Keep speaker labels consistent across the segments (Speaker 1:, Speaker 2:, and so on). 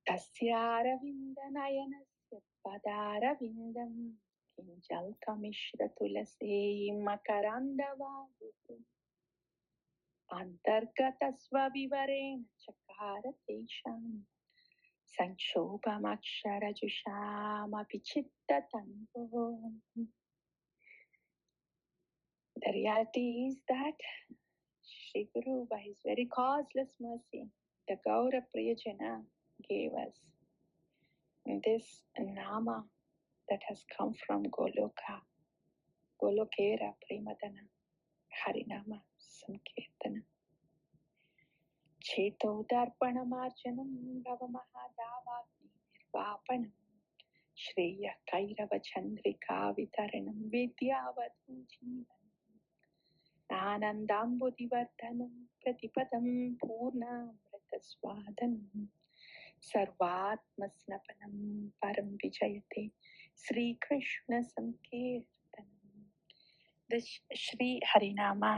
Speaker 1: Tasyaravindanayanasya padaravindam kinjalkamishratulase makarandavagutu antargatasva vivarena chakaratesham sanshobhamaksharajusham apichittatanvo. The reality is that Shri Guru, by his very causeless mercy, the Gaura Priyajana, gave us this Nama that has come from Goloka, Golokera Premadana, Harinama Sankirtana. Cheto Darpanamarjanam Bhavamahadavagni Nirvapanam Shreya Kairava Chandrika Vitaranam Vidyavadam Jeevanam Anandambudivardhanam Pratipadam Purnamritaswadanam Sarvatmasnapanam Param Vijayate Sri Krishna Sankirtanam. This Shri Harinama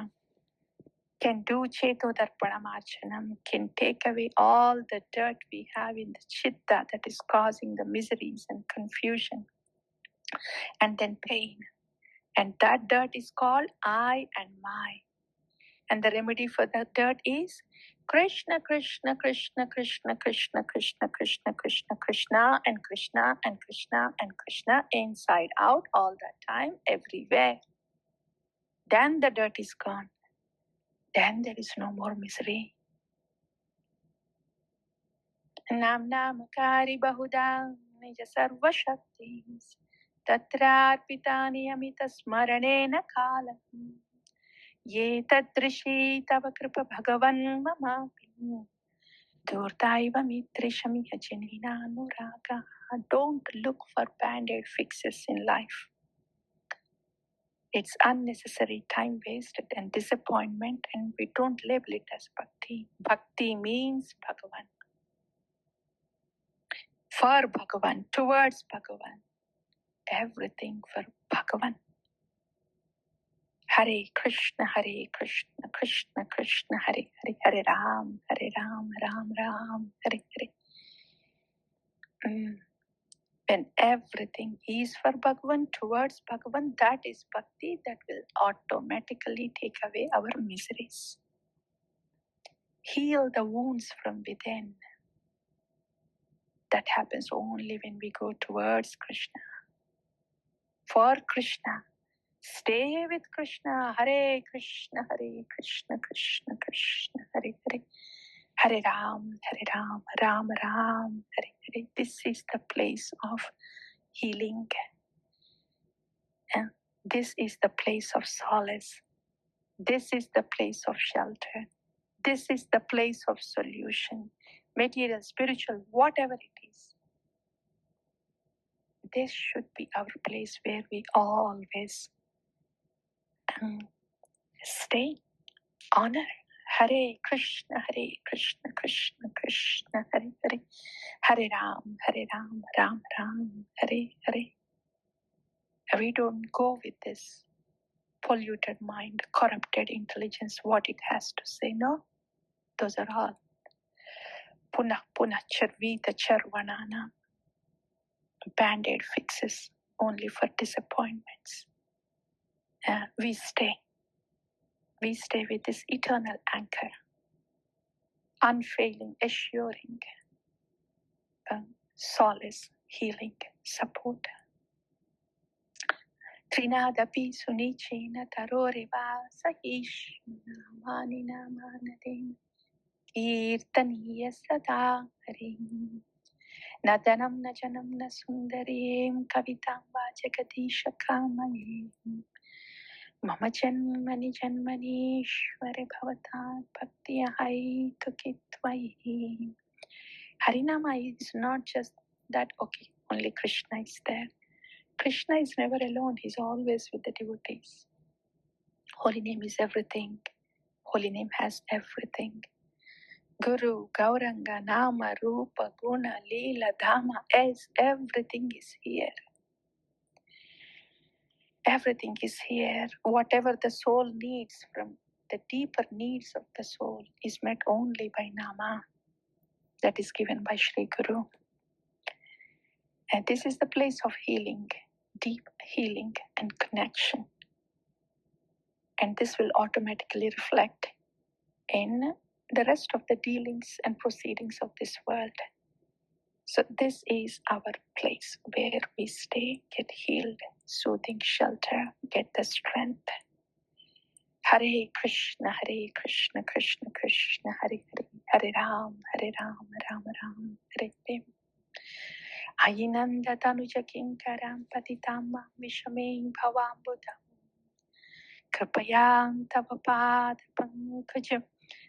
Speaker 1: can do Cheto Darpanamarchanam, can take away all the dirt we have in the chitta that is causing the miseries and confusion and then pain. And that dirt is called I and my. And the remedy for that dirt is Krishna, Krishna, Krishna, Krishna, Krishna, Krishna, Krishna, Krishna, Krishna, and Krishna, and Krishna, and Krishna, inside out, all the time, everywhere. Then the dirt is gone. Then there is no more misery. Nam Namakari Bahuda Nija Sarva Shaktis Tatrarpitani Amita Smaranena Kala Ye Tadrishi Tava Kripa Bhagavan Mamapi Durtaiva Mitrishami Yajinina Nuraga. Don't look for band-aid fixes in life. It's unnecessary, time wasted and disappointment, and we don't label it as bhakti. Bhakti means Bhagavan. For Bhagavan, towards Bhagavan. Everything for Bhagavan. Hare Krishna, Krishna Krishna, Hare Hare, Hare Ram, Ram Ram, Hare Hare. When everything is for Bhagavan, towards Bhagavan, that is bhakti that will automatically take away our miseries. Heal the wounds from within. That happens only when we go towards Krishna. For Krishna. Stay with Krishna. Hare Krishna, Krishna Krishna, Hare Hare. Hare Ram, Ram Ram, Hare Hare. This is the place of healing. And this is the place of solace. This is the place of shelter. This is the place of solution. Material, spiritual, whatever it is. This should be our place where we always stay, honor. Hare Krishna, Krishna Krishna, Hare Hare. Hare Ram, Ram Ram, Hare Hare. We don't go with this polluted mind, corrupted intelligence, what it has to say. No, those are all punah charvita charvanana, band-aid fixes only for disappointments. We stay with this eternal anchor, unfailing, assuring, solace, healing, support. Trinadapi sunichena taroriva sahishna manina manadin kirtaniya sada harim nadanam najanam nasundarim kavitam vajagadisha kamayim mama janmani janmanishware bhavatat bhakti ahai tukitvayi. Harinama is not just that, okay, only Krishna is there. Krishna is never alone. He's always with the devotees. Holy name is everything. Holy name has everything. Guru, Gauranga, Nama, Rupa, Guna, Leela, Dhamma, everything is here. Everything is here. Whatever the soul needs from the deeper needs of the soul is met only by Nama. That is given by Shri Guru. And this is the place of healing, deep healing and connection. And this will automatically reflect in the rest of the dealings and proceedings of this world. So this is our place where we stay, get healed, soothing shelter, get the strength. Hare Krishna, Krishna Krishna, Hare Hare, Hare Ram, Ram Ram, Hare Hare. Ayinanda Tanuja Kinkaram Patitamam Vishaming Bhavam Buddham Kripayam Tava Pada Pankajam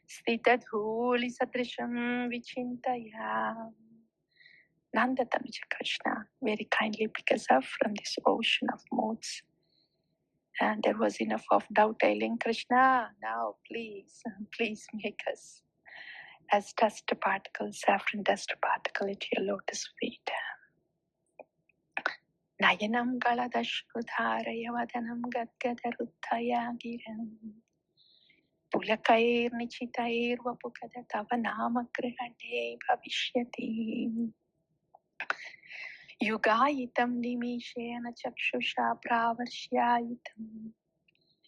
Speaker 1: Stitadhuli Sadrisham Vichintayam. Nanda Tanuja Krishna very kindly pick us up from this ocean of moods. And there was enough of doubting Krishna. Now please make us as dust particles, saffron dust particle at your lotus feet. Nayanam galadashudharaya vadanam gadgadaruttaya giram pulakair nichitair vapukada tava nama grihane bhavishyati yugayitam nimishena chakshusha pravarshyayitam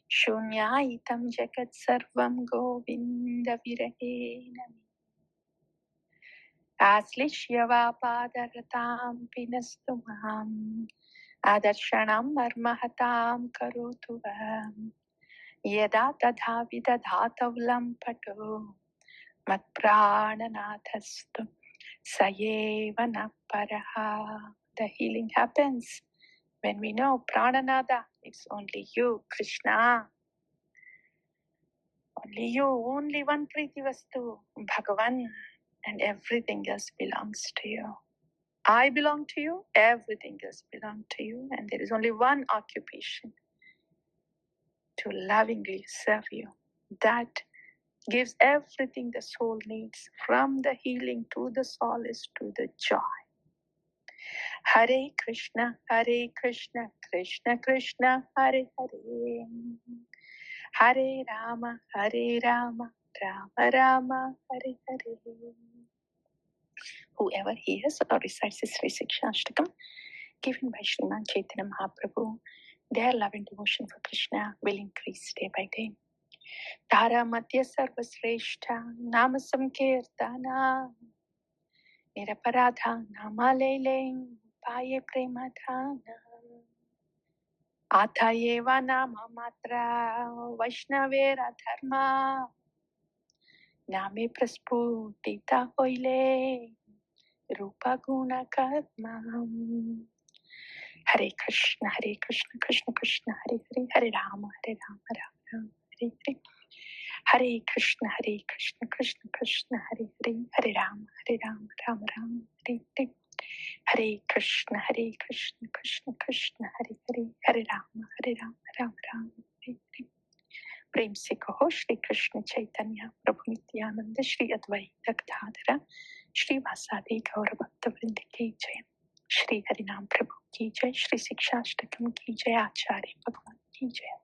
Speaker 1: shunyayitam jagat sarvam govinda virahena aslishyava padaratam pinastumam Adarshanam marmahatam karotu vam yada tadha vidadhatavulam pato matprananathastu sayeva naparaha. The healing happens when we know prananada, it's only you, Krishna. Only you, only one Priti Vastu, Bhagavan, and everything else belongs to you. I belong to you, everything else belongs to you, and there is only one occupation, to lovingly serve you. That gives everything the soul needs, from the healing to the solace to the joy. Hare Krishna, Krishna Krishna, Hare Hare. Hare Rama, Rama Rama, Hare Hare. Whoever hears or recites this Sri Sikshashtakam, given by Sriman Chaitanya Mahaprabhu, their love and devotion for Krishna will increase day by day. Tara Madhya Sarvasreshta Nama Samkirtana Niraparadha Nama Lele Paye Premadhana Athayeva Nama Matra Vaishnavera Dharma Name Prasputita Hoile Rupa Guna Karma. Hare Krishna, Krishna Krishna, Hare Hare, Hare Rama, Rama Rama, Hare Hare. Hare Krishna, Krishna Krishna, Hare Hare, Hare Rama, Rama Rama, Hare Hare. Hare Krishna, Krishna Krishna, Hare Hare, Hare Rama, Rama Rama, Hare Hare. प्रेम से कहो श्री कृष्ण चैतन्य प्रभु नित्यानंद श्री अद्वैत गदाधर श्री वासादि गौर भक्त वृंद की जय। श्री हरिनाम प्रभु की जय। श्री शिक्षाष्टकम की जय। आचार्य भगवान की जय।